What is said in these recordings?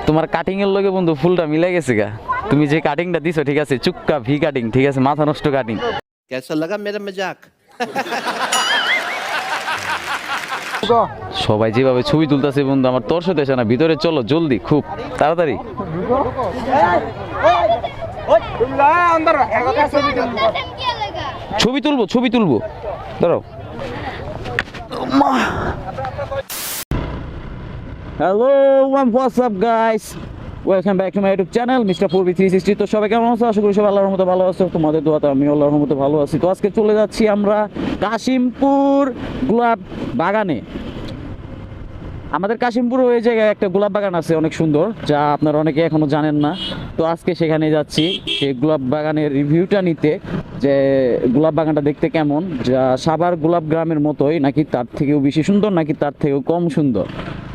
তোমার কাটিং এর লগে বন্ধু ফুলটা মিলে গেছে গা। তুমি যে কাটিংটা দিছো ঠিক আছে, চুক্কা ভি কাটিং, ঠিক আছে, মাথা নষ্ট কাটিং। कैसा लगा मेरा मजाक? সবাই যেভাবে ছবি তুলতেছে বন্ধু, আমার তর্স দেশে না, ভিতরে চলো জলদি, খুব তাড়াতাড়ি। ছবি তুলবো, ছবি তুলবো, দাঁড়াও। Hello, what's up guys, welcome back to my YouTube channel mister 4B360। তো সবাই কেমন আছো? আশা করি সবাই আল্লাহর রহমতে ভালো আছো। তোমাদের দোয়াতে আমি আল্লাহর রহমতে ভালো আছি। তো আজকে চলে যাচ্ছি আমরা কাশিমপুর গোলাপ বাগানে। আমাদের কাশিমপুর ওই জায়গায় একটা গোলাপ বাগান আছে অনেক সুন্দর, যা আপনারা অনেকে এখনো জানেন না। তো আজকে সেখানে যাচ্ছি সেই গোলাপ বাগানের রিভিউটা নিতে, যে গোলাপ বাগানটা দেখতে কেমন, যা সাভার গোলাপ গ্রামের মতোই নাকি তার থেকেও বেশি সুন্দর, নাকি তার থেকেও কম সুন্দর।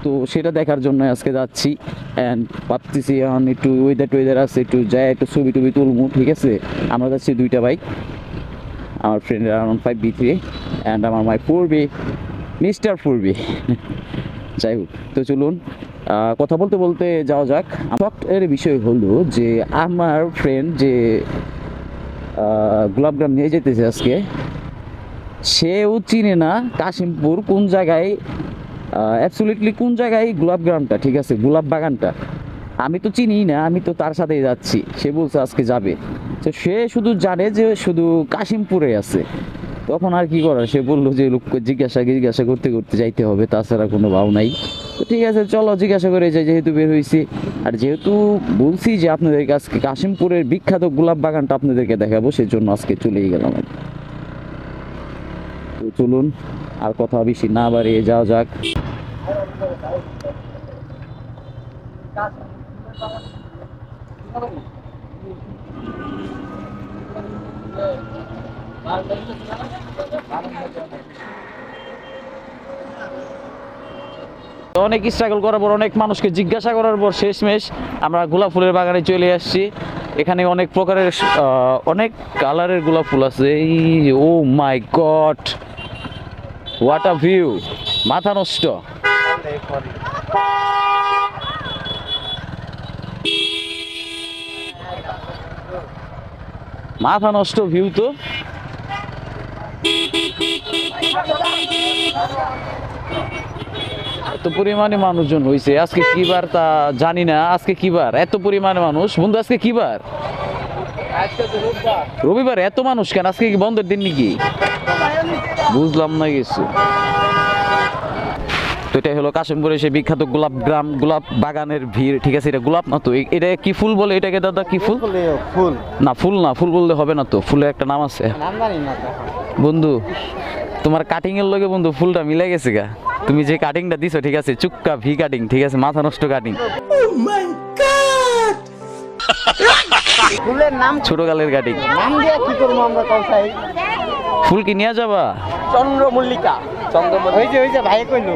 তো সেটা দেখার জন্য আজকে যাচ্ছি। অ্যান্ড ভাবতেছি এখন একটু ওয়েদার আছে, একটু যাই একটু ছবি টবি তুলবো, ঠিক আছে। আমরা যাচ্ছি দুইটা বাইক, আমার ফ্রেন্ডের R15B3 অ্যান্ড আমার মাই 4B মিস্টার 4B। যাই হোক, তো চলুন কথা বলতে বলতে যাওয়া যাক। এর বিষয় হলো যে আমার ফ্রেন্ড যে গোলাপগ্রাম নিয়ে যেতেছে আজকে, সেও চিনে না কাশিমপুর কোন জায়গায়, অ্যাবসলিউটলি কোন জায়গায় গোলাপগ্রামটা, ঠিক আছে, গোলাপ বাগানটা আমি তো চিনি না, আমি তো তার সাথেই যাচ্ছি। সে বলছে আজকে যাবে, তো সে শুধু জানে যে শুধু কাশিমপুরে আছে। তখন আর কি করার, সে বললো যে লোককে জিজ্ঞাসা করতে করতে যাইতে হবে, তাছাড়া কোনো ভাও নাই। তো ঠিক আছে, চলো জিজ্ঞাসা করে যাই, যেহেতু বের হয়েছি। আর যেহেতু বলছি যে আপনাদের আজকে কাশিমপুরের বিখ্যাত গোলাপ বাগানটা আপনাদেরকে দেখাবো, সেজন্য আজকে চলেই গেলাম। তো চলুন আর কথা বেশি না বাড়িয়ে যাওয়া যাক। অনেক স্ট্রাগল করার পর, অনেক মানুষকে জিজ্ঞাসা করার পর শেষমেশ আমরা গোলাপ ফুলের বাগানে চলে আসছি। এখানে অনেক প্রকারের অনেক কালারের গোলাপ ফুল আছে। এই ও মাই গড, হোয়াট আ ভিউ, মাথা নষ্ট। মাথা নষ্ট ভিউ তো। এত পরিমাণে মানুষজন হয়েছে আজকে, কি বার তা জানি না। আজকে কি বার, এত পরিমাণে মানুষ বন্ধু? আজকে কি বার? রবিবার। এত মানুষ কেন? আজকে কি বন্ধের দিন নাকি? বুঝলাম না কিছু। তো এটাই হলো কাশিমপুরে সেই বিখ্যাত গোলাপ গ্রাম, গোলাপ বাগানের ভিড়, ঠিক আছে। এটা গোলাপ না তো, এটা কি ফুল বলে এটাকে দাদা? কি ফুল? ফুল না, ফুল না, ফুল বললে হবে না তো, ফুলের একটা নাম আছে বন্ধু। তোমার কাটিং এর লগে বন্ধু ফুলটা মিলে গেছে গা। তুমি যে কাটিংটা দিছো ঠিক আছে, চুক্কা ভি কাটিং, ঠিক আছে, মাথা নষ্ট কাটিং। ফুলের নাম ছোট গালের কাটিং। নাম দিয়া কি করব আমরা কৌসাই? ফুল কি নিয়ে যাবা? চন্দ্রমল্লিকা। ওই যে ভাই কইলো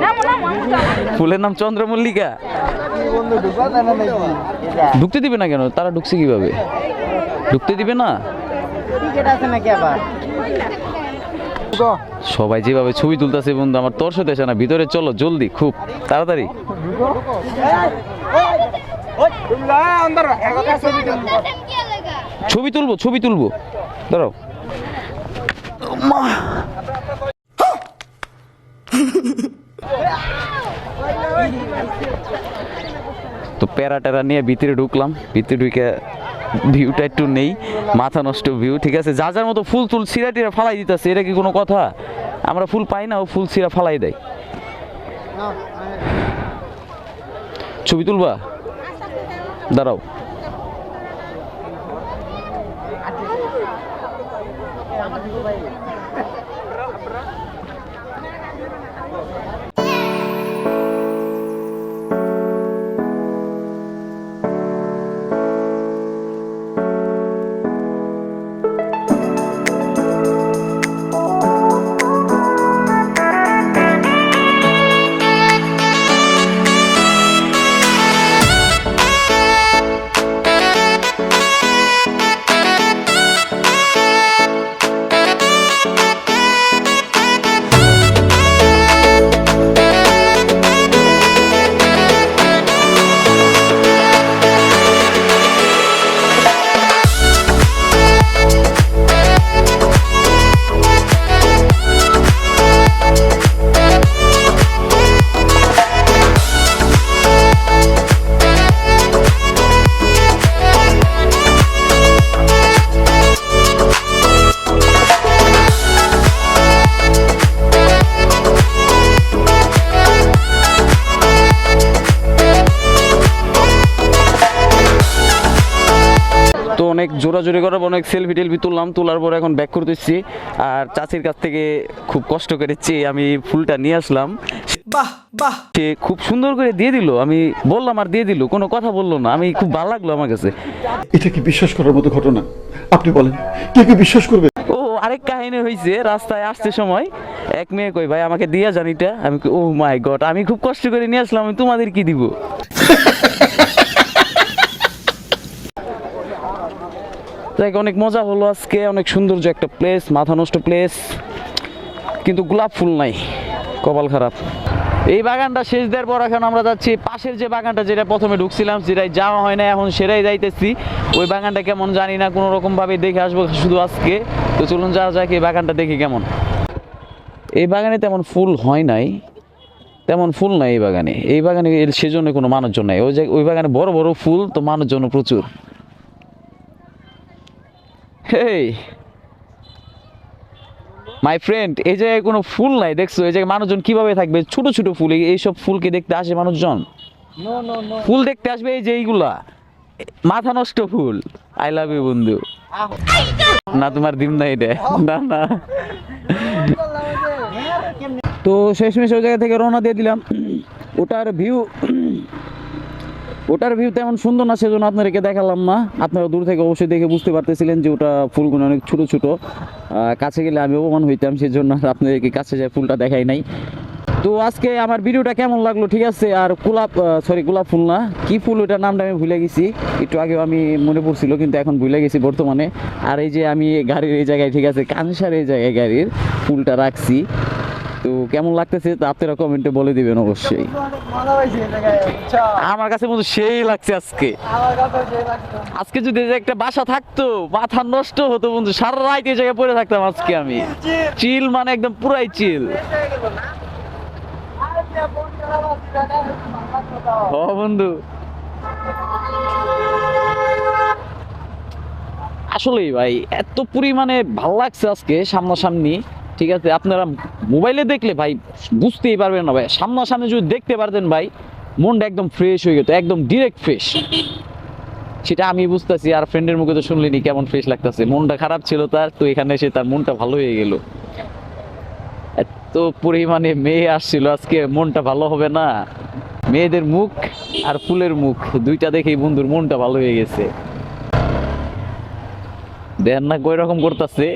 ফুলের নাম চন্দ্রমল্লিকা। বন্ধু ঢুকা দেয় না নাকি? ঢুকতে দিবে না কেন? তারা ঢুকছে কিভাবে? ঢুকতে দিবে না? টিকেট আছে নাকি আবার? সবাই যেভাবে ছবি তুলতেছে বন্ধু, আমার তর্স দেশে না, ভিতরে চলো জলদি, খুব তাড়াতাড়ি। ছবি তুলবো, ছবি তুলবো, দাঁড়াও। তো প্যারা ট্যারা নিয়ে ভিতরে ঢুকলাম, ভিতরে ঢুকে ভিউটা একটু নেই, মাথা নষ্ট ভিউ, ঠিক আছে। যা যার মতো ফুল তুল ছিঁড়া টিরা ফালাই দিতেছে, এটা কি কোনো কথা? আমরা ফুল পাই না, ও ফুল ছিঁড়া ফালাই দেয়। ছবি তুলবা? দাঁড়াও। অনেক জোরাজোরি করার পর অনেক সেলফি টেলফি তোলার পরে এখন ব্যাক করতেছি। আর চাচির কাছ থেকে খুব কষ্ট করেছি আমি ফুলটা নিয়ে আসলাম। সে খুব সুন্দর করে দিয়ে দিল, আমি বললাম আর দিয়ে দিল, কোনো কথা বললো না। আমি খুব ভালো লাগলো আমার কাছে। এটা কি বিশ্বাস করার মতো ঘটনা? আপনি বলেন, কে কি বিশ্বাস করবে? ও আরেক কাহিনী হয়েছে, রাস্তায় আসতে সময় এক মেয়ে কই ভাই আমাকে দিয়া জান এটা। আমি ও মাই গড, আমি খুব কষ্ট করে নিয়ে আসলাম, আমি তোমাদের কি দিব? দেখ অনেক মজা হলো আজকে, অনেক সৌন্দর্য একটা প্লেস, মাথা নষ্ট প্লেস, কিন্তু গোলাপ ফুল নাই, কপাল খারাপ। এই বাগানটা শেষ দেওয়ার পর এখন আমরা যাচ্ছি পাশের যে বাগানটা, যেটা প্রথমে ঢুকছিলাম সেটাই যাওয়া হয় না, এখন সেটাই যাইতেছি। ওই বাগানটা কেমন জানি না, কোনো রকম ভাবে দেখে আসবো শুধু আজকে। তো চলুন যাওয়া যাক, এই বাগানটা দেখি কেমন। এই বাগানে তেমন ফুল হয় নাই, তেমন ফুল নাই এই বাগানে। এই বাগানে সেজন্য কোনো মানুষজন নাই। ওই বাগানে বড় বড় ফুল, তো মানুষজন প্রচুর। হেই মাই ফ্রেন্ড, এই জায়গায় কোনো ফুল নাই, দেখছো? এই জায়গায় মানুষজন কিভাবে থাকবে? ছোট ছোট ফুল, এইসব ফুলকে দেখতে আসে মানুষজন? ফুল দেখতে আসবে এই যে এইগুলা মাথা নষ্ট ফুল। আই লাভ ইউ বন্ধু। না তোমার দিন না এটা, না না। তো শেষমেশ ওই জায়গা থেকে রওনা দিয়ে দিলাম। ওটার ভিউ তেমন সুন্দর না, সেজন্য আপনাদেরকে দেখালাম না। আপনারা দূর থেকে অবশ্যই দেখে বুঝতে পারতেছিলেন যে ওটা ফুলগুলো অনেক ছোট ছোট। কাছে গেলে আমি অপমান হইতাম, সেজন্য আপনাদেরকে কাছে যায় ফুলটা দেখাই নাই। তো আজকে আমার ভিডিওটা কেমন লাগলো, ঠিক আছে? আর গোলাপ ফুল না, কি ফুল ওটার নামটা আমি ভুলে গেছি, একটু আগেও আমি মনে পড়ছিল কিন্তু এখন ভুলে গেছি বর্তমানে। আর এই যে আমি গাড়ির এই জায়গায়, ঠিক আছে, কানসার এই জায়গায় গাড়ির ফুলটা রাখছি। তো কেমন লাগতেছে তা আপনারা কমেন্টে বলে দিবেন অবশ্যই। আমার কাছে মনে সেই লাগছে আজকে যদি একটা বাসা থাকতো মাথা নষ্ট হতো বন্ধু, সারা রাত এই জায়গায় পড়ে থাকতাম আজকে আমি। চিল মানে একদম পুরাই চিল। ও বন্ধু আসলেই ভাই এত পরিমাণে ভাল লাগছে আজকে সামনাসামনি, ঠিক আছে? আপনারা মোবাইলে দেখলে ভাই বুঝতেই পারবেন না ভাই, সামনাসামনি যদি দেখতে পারতেন ভাই মনটা একদম ফ্রেশ হয়ে যেত, একদম ডিরেক্ট ফ্রেশ। সেটা আমি বুঝতেছি, আর ফ্রেন্ডের মুখে তো শুনলেনি কেমন ফ্রেশ লাগতেছে। মনটা খারাপ ছিল তার, তো এখানে এসে তার মনটা ভালো হয়ে গেল। এত পরিমাণে মেয়ে আসছিল আজকে, মনটা ভালো হবে না? মেয়েদের মুখ আর ফুলের মুখ দুইটা দেখেই বন্ধুর মনটা ভালো হয়ে গেছে। দেন না কই রকম করতেছে,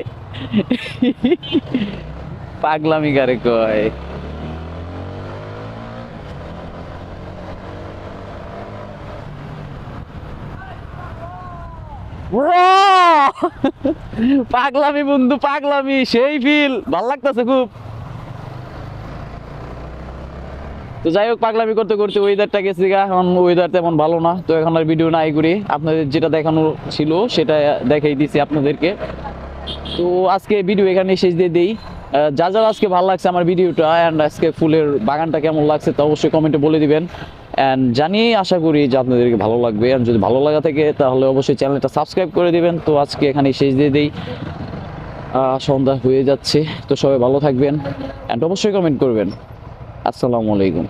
পাগলামি কারে কয়। পাগলামি বন্ধু, পাগলামি, সেই ফিল ভাল লাগতেছে খুব। তো যাই হোক, পাগলামি করতে করতে ওয়েদারটা গেছে গা, এখন ওয়েদার তেমন ভালো না। তো এখন আর ভিডিও নাই করি, আপনাদের যেটা দেখানো ছিল সেটা দেখাই দিছি আপনাদেরকে। তো আজকে ভিডিও এখানে শেষ দিয়ে দেই। যার আজকে ভালো লাগছে আমার ভিডিওটা অ্যান্ড আজকে ফুলের বাগানটা কেমন লাগছে তা অবশ্যই কমেন্টে বলে দিবেন। অ্যান্ড জানি আশা করি যে আপনাদেরকে ভালো লাগবে, আর যদি ভালো লাগা থাকে তাহলে অবশ্যই চ্যানেলটা সাবস্ক্রাইব করে দিবেন। তো আজকে এখানে শেষ দিয়ে দেই, সন্ধ্যা হয়ে যাচ্ছে। তো সবাই ভালো থাকবেন অ্যান্ড অবশ্যই কমেন্ট করবেন। আসসালামু আলাইকুম।